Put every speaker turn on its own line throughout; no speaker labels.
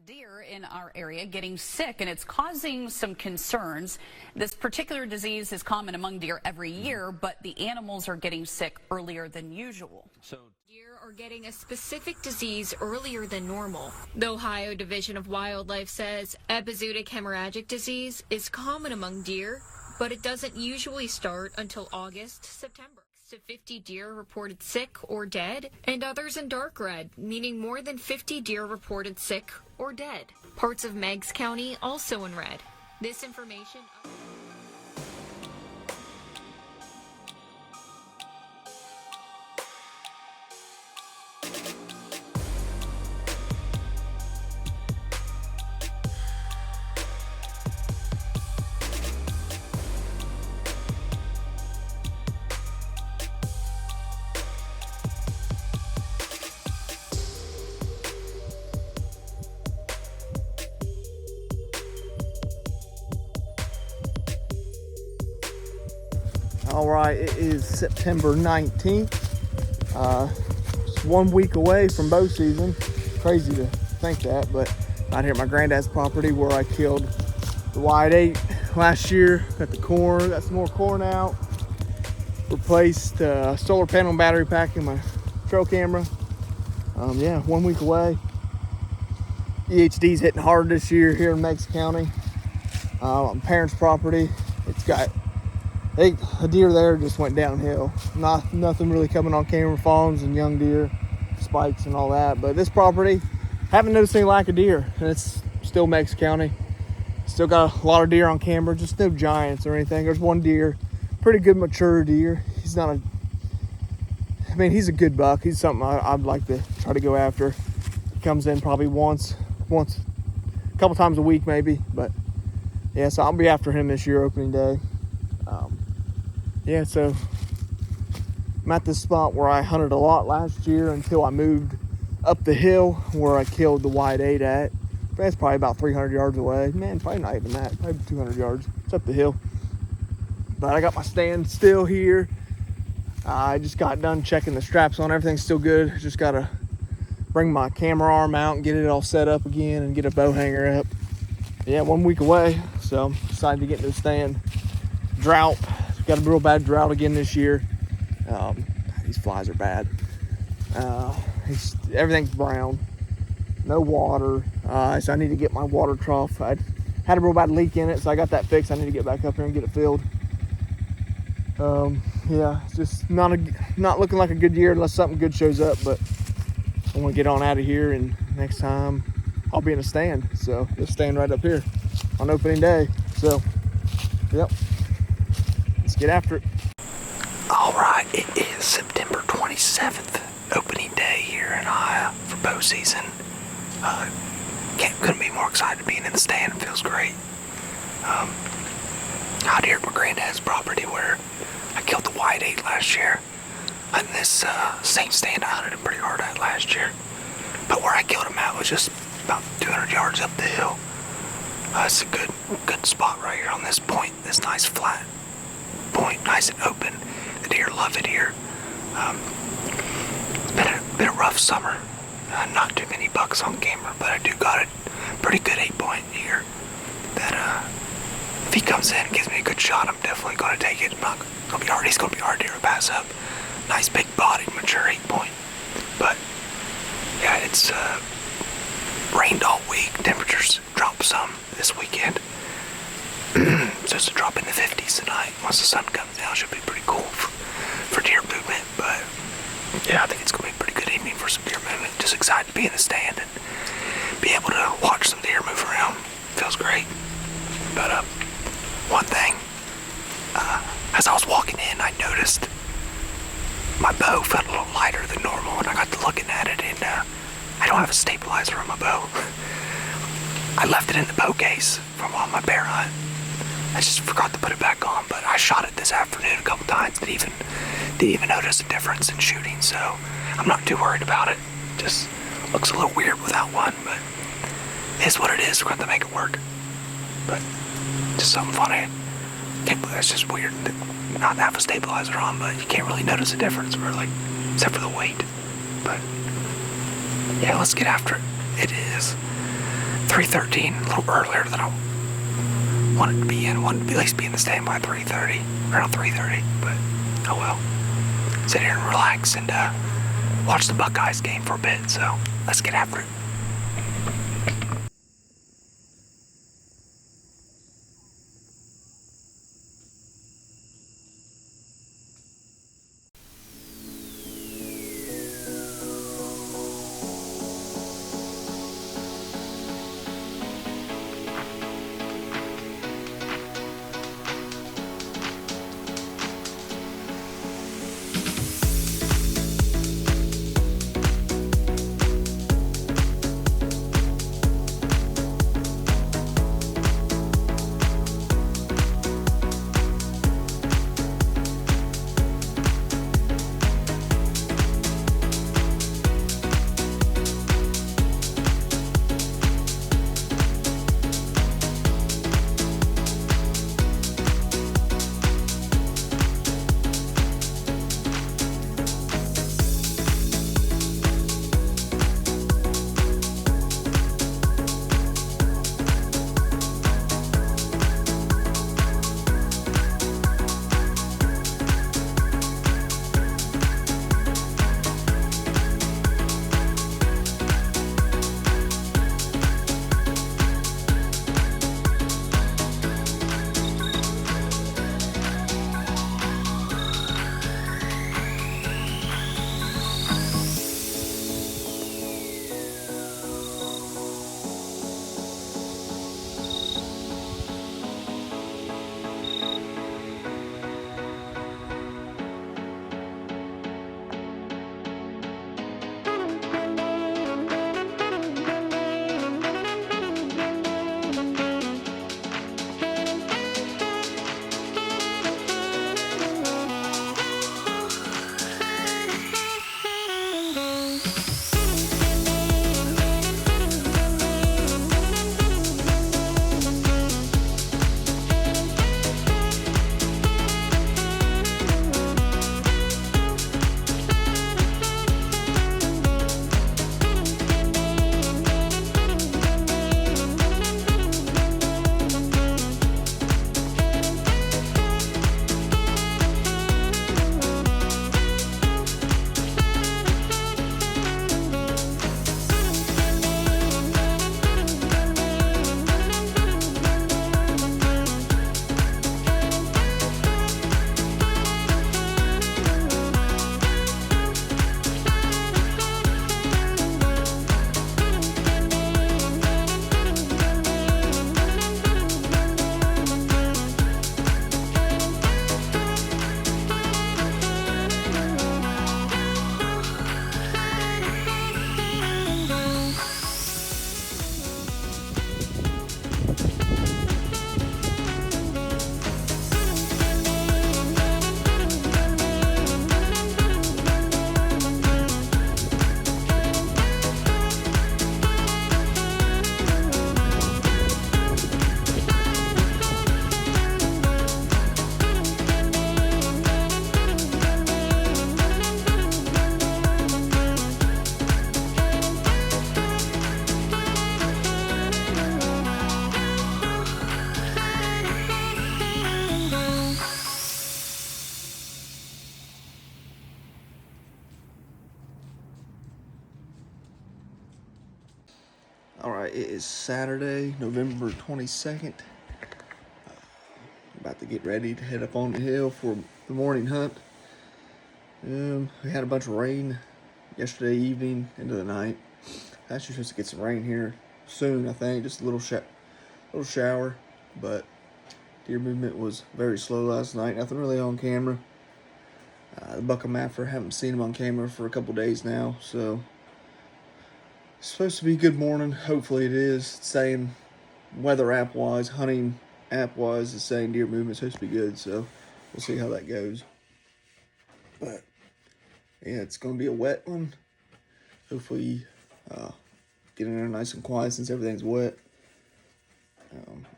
Deer in our area getting sick, and it's causing some concerns. This particular disease is common among deer every year, but the animals are getting sick earlier than usual.
Deer are getting a specific disease earlier than normal. The Ohio Division of Wildlife says epizootic hemorrhagic disease is common among deer, but it doesn't usually start until August, September. To 50 deer reported sick or dead, and others in dark red, meaning more than 50 deer reported sick or dead. Parts of Meigs County also in red. This information...
All right, it is September 19th. It's 1 week away from bow season. Crazy to think that, but out here at my granddad's property where I killed the white-8 last year. Got the corn, got some more corn out. Replaced solar panel and battery pack in my trail camera. Yeah, 1 week away. EHD's hitting hard this year here in Meigs County. On parents' property, it's got a deer there just went downhill. Nothing really coming on camera, fawns and young deer, spikes and all that. But this property, haven't noticed any lack of deer, and it's still Meigs County. Still got a lot of deer on camera, just no giants or anything. There's one deer, pretty good mature deer. He's not he's a good buck. He's something I'd like to try to go after. He comes in probably once, a couple times a week maybe. But yeah, so I'll be after him this year, opening day. Yeah, so I'm at this spot where I hunted a lot last year until I moved up the hill where I killed the white-8 at. That's probably about 300 yards away. Man, probably not even that, probably 200 yards. It's up the hill. But I got my stand still here. I just got done checking the straps on. Everything's still good. Just got to bring my camera arm out and get it all set up again and get a bow hanger up. Yeah, 1 week away, so I'm decided to get into the stand. Drought. Got a real bad drought again this year. These flies are bad. Everything's brown. No water. So I need to get my water trough. I had a real bad leak in it, so I got that fixed. I need to get back up here and get it filled. Yeah, it's just not looking like a good year unless something good shows up. But I want to get on out of here, and next time I'll be in a stand. So this stand right up here on opening day. So, yep. Get after it.
All right, it is September 27th, opening day here in Ohio for bow season. Couldn't be more excited being in the stand. It feels great. Out here at my granddad's property where I killed the white-8 last year. And this same stand I hunted him pretty hard at last year. But where I killed him at was just about 200 yards up the hill. It's a good spot right here on this point, this nice flat point, nice and open. The deer love it here. It's been a rough summer. Not too many bucks on camera, but I do got a pretty good 8-point here. That if he comes in and gives me a good shot, I'm definitely going to take it. He's going to be hard deer to pass up. Nice big bodied, mature 8-point. But yeah, it's rained all week. Temperatures dropped some this weekend. Supposed to drop in the 50s tonight. Once the sun comes down, should be pretty cool for deer movement. But yeah, I think it's going to be a pretty good evening for some deer movement. Just excited to be in the stand and be able to watch some deer move around. Feels great. But one thing, as I was walking in, I noticed my bow felt a little lighter than normal, and I got to looking at it, and I don't have a stabilizer on my bow. I left it in the bow case from on my bear hunt. I just forgot to put it back on, but I shot it this afternoon a couple times. Didn't even notice a difference in shooting, so I'm not too worried about it. Just looks a little weird without one, but it is what it is. We're going to make it work. But just something funny. It's just weird to not have a stabilizer on, but you can't really notice a difference, except for the weight. But yeah, let's get after it. It is 3:13, a little earlier than I wanted to be in. Wanted to at least be in the stand by 3:30, around 3:30. But oh well. Sit here and relax and watch the Buckeyes game for a bit. So let's get after it.
Alright, it is Saturday, November 22nd. About to get ready to head up on the hill for the morning hunt. We had a bunch of rain yesterday evening into the night. Actually supposed to get some rain here soon, I think. Just a little shower, but deer movement was very slow last night. Nothing really on camera. The buck I'm after, haven't seen him on camera for a couple days now, so it's supposed to be a good morning. Hopefully it is. It's saying weather app wise, hunting app wise, it's saying deer movement's supposed to be good, so we'll see how that goes. But yeah, it's gonna be a wet one. Hopefully get in there nice and quiet since everything's wet.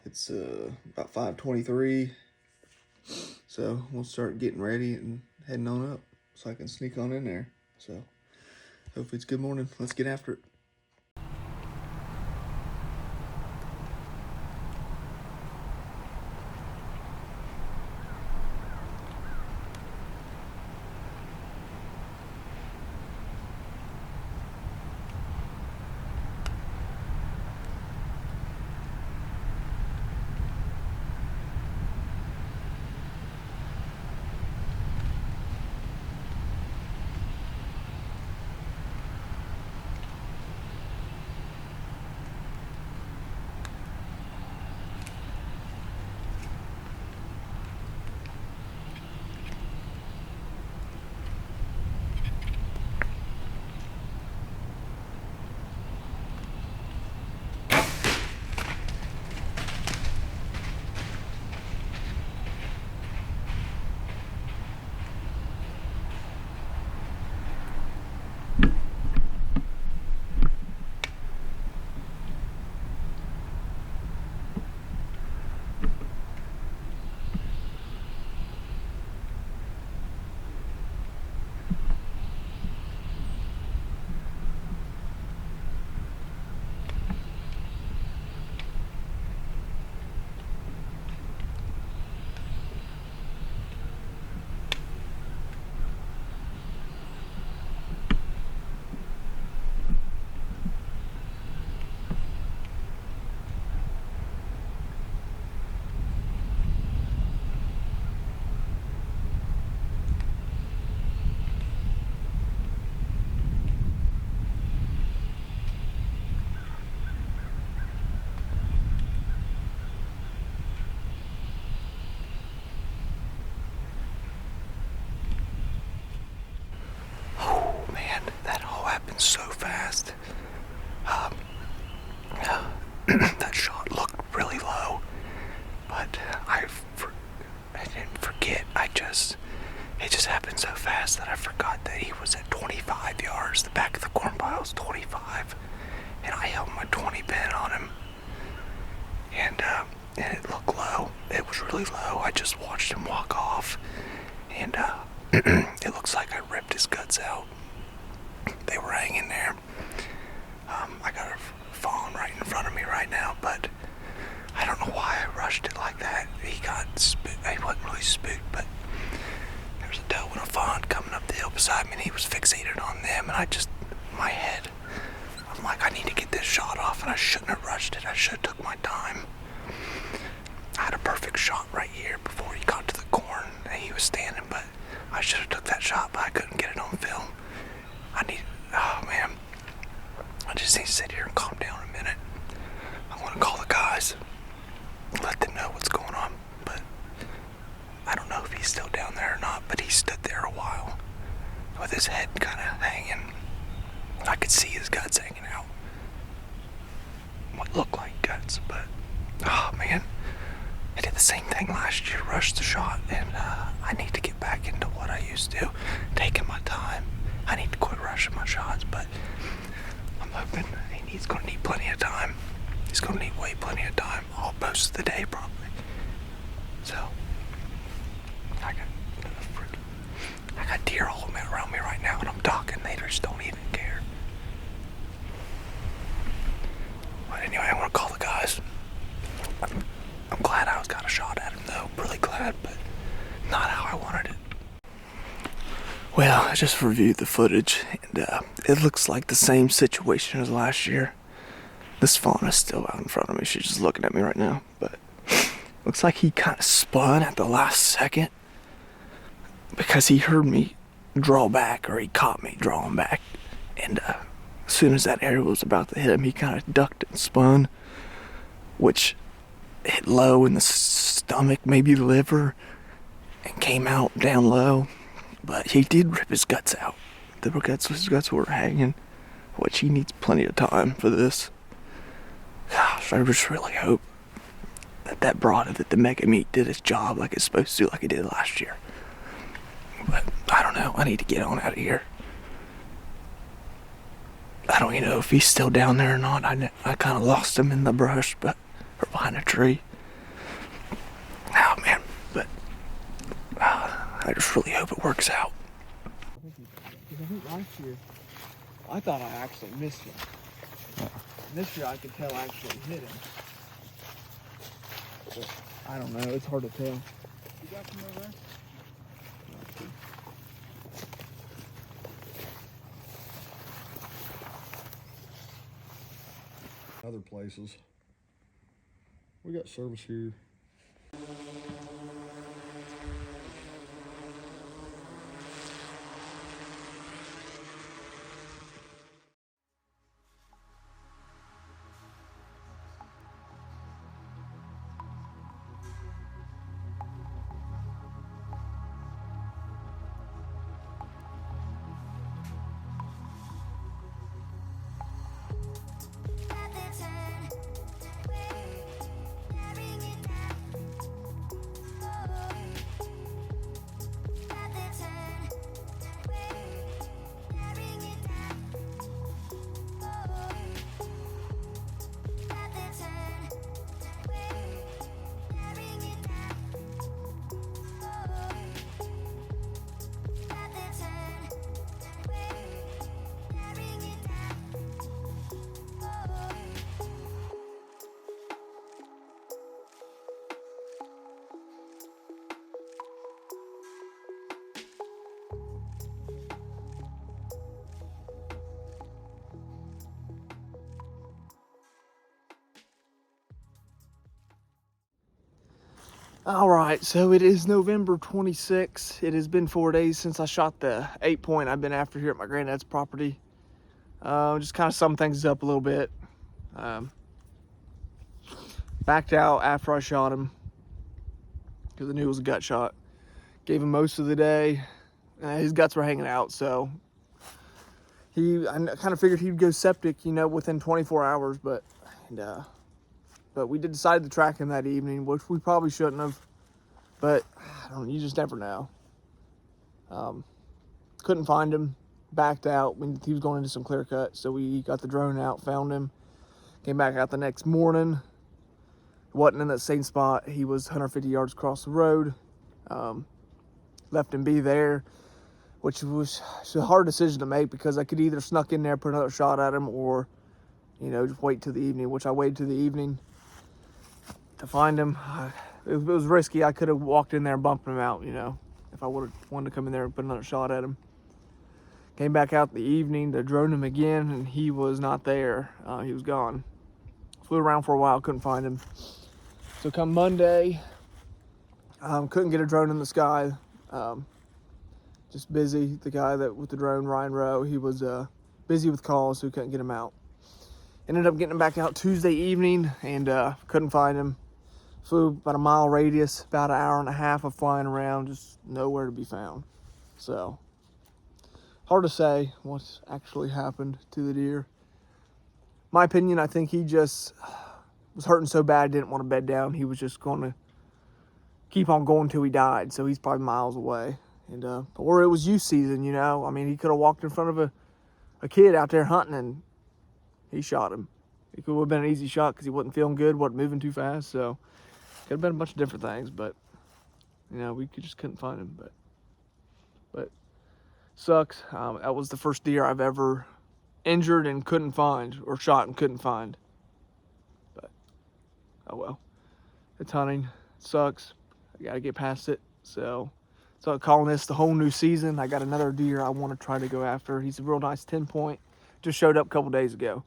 It's about 5:23, so we'll start getting ready and heading on up so I can sneak on in there. So hopefully it's a good morning. Let's get after it.
happened so fast. That shot looked really low, but I didn't forget. It just happened so fast that I forgot that he was at 25 yards. The back of the corn pile is 25, and I held my 20 pin on him, and it looked low. It was really low. I just watched him walk off, and it looks like I ripped his guts out. They were hanging there. I got a fawn right in front of me right now, but I don't know why I rushed it like that. He wasn't really spooked, but there was a doe and a fawn coming up the hill beside me, and he was fixated on them, and my head, I'm like, I need to get this shot off, and I shouldn't have rushed it. I should have took my time. I had a perfect shot right here before he got to the corn, and he was standing, but I should have took that shot, but I couldn't get it on film. Oh man, I just need to sit here and calm down a minute. I want to call the guys, let them know what's going on, but I don't know if he's still down there or not, but he stood there a while with his head kind of hanging. I could see his guts hanging out. What looked like guts, but oh man, I did the same thing last year, rushed the shot, and I need to get back into what I used to, taking my time. I need to quit rushing my shots, but I'm hoping he's going to need plenty of time. He's going to need plenty of time, most of the day probably. So, I got deer all around me right now, and I'm talking, they just don't even care. But anyway, I want to call the guys. I'm glad I got a shot at him though, really glad, but not how I wanted it. Well, I just reviewed the footage, and it looks like the same situation as last year. This fawn is still out in front of me. She's just looking at me right now, but looks like he kind of spun at the last second because he heard me draw back, or he caught me drawing back, and as soon as that arrow was about to hit him, he kind of ducked and spun, which hit low in the stomach, maybe the liver, and came out down low. But he did rip his guts out. His guts were hanging, which he needs plenty of time for this. Gosh, I just really hope that the mega meat did its job like it's supposed to, like it did last year. But I don't know. I need to get on out of here. I don't even know if he's still down there or not. I kind of lost him in the brush, or behind a tree. Oh man, but I just really hope it works out.
I think last year, I thought I actually missed him. This year I could tell I actually hit him. But I don't know, it's hard to tell. You got some over there?
Other places. We got service here.
All right, so it is November 26th. It has been 4 days since I shot the 8-point I've been after here at my granddad's property. Just kind of sum things up a little bit. Backed out after I shot him because I knew it was a gut shot. Gave him most of the day. His guts were hanging out, so I kind of figured he'd go septic, within 24 hours, but we did decide to track him that evening, which we probably shouldn't have, but you just never know. Couldn't find him, backed out when he was going into some clear cut, so we got the drone out, found him, came back out the next morning. Wasn't in that same spot. He was 150 yards across the road. Left him be there, which was a hard decision to make because I could either snuck in there, put another shot at him, or just wait till the evening, which I waited till the evening to find him. It was risky. I could have walked in there and bumped him out, if I would have wanted to come in there and put another shot at him. Came back out in the evening to drone him again, and he was not there. He was gone. Flew around for a while, couldn't find him. So come Monday, couldn't get a drone in the sky. Just busy. The guy with the drone, Ryan Rowe, he was busy with calls, so we couldn't get him out. Ended up getting him back out Tuesday evening, and couldn't find him. Flew about a mile radius, about an hour and a half of flying around, just nowhere to be found. So hard to say what's actually happened to the deer. My opinion, I think he just was hurting so bad, didn't want to bed down. He was just going to keep on going till he died. So he's probably miles away. And or it was youth season, I mean, he could have walked in front of a kid out there hunting, and he shot him. It could have been an easy shot because he wasn't feeling good, wasn't moving too fast. So could have been a bunch of different things, but we just couldn't find him. But sucks. That was the first deer I've ever injured and couldn't find, or shot and couldn't find. But oh well, it's hunting. It sucks. I gotta get past it. So I'm calling this the whole new season. I got another deer I want to try to go after. He's a real nice 10-point. Just showed up a couple days ago.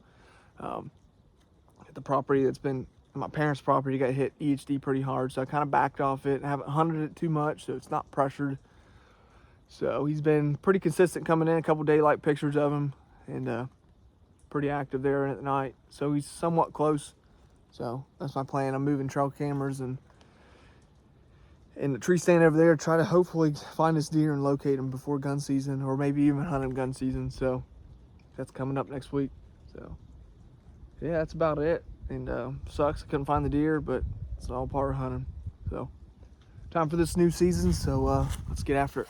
At the property that's been my parents' property, got hit EHD pretty hard, so I kind of backed off it and haven't hunted it too much, so it's not pressured. So he's been pretty consistent coming in. A couple daylight pictures of him, and pretty active there at night. So he's somewhat close. So that's my plan. I'm moving trail cameras and the tree stand over there, try to hopefully find this deer and locate him before gun season, or maybe even hunt him gun season. So that's coming up next week. So yeah, that's about it. And sucks I couldn't find the deer, but it's all part of hunting. So time for this new season, so let's get after it.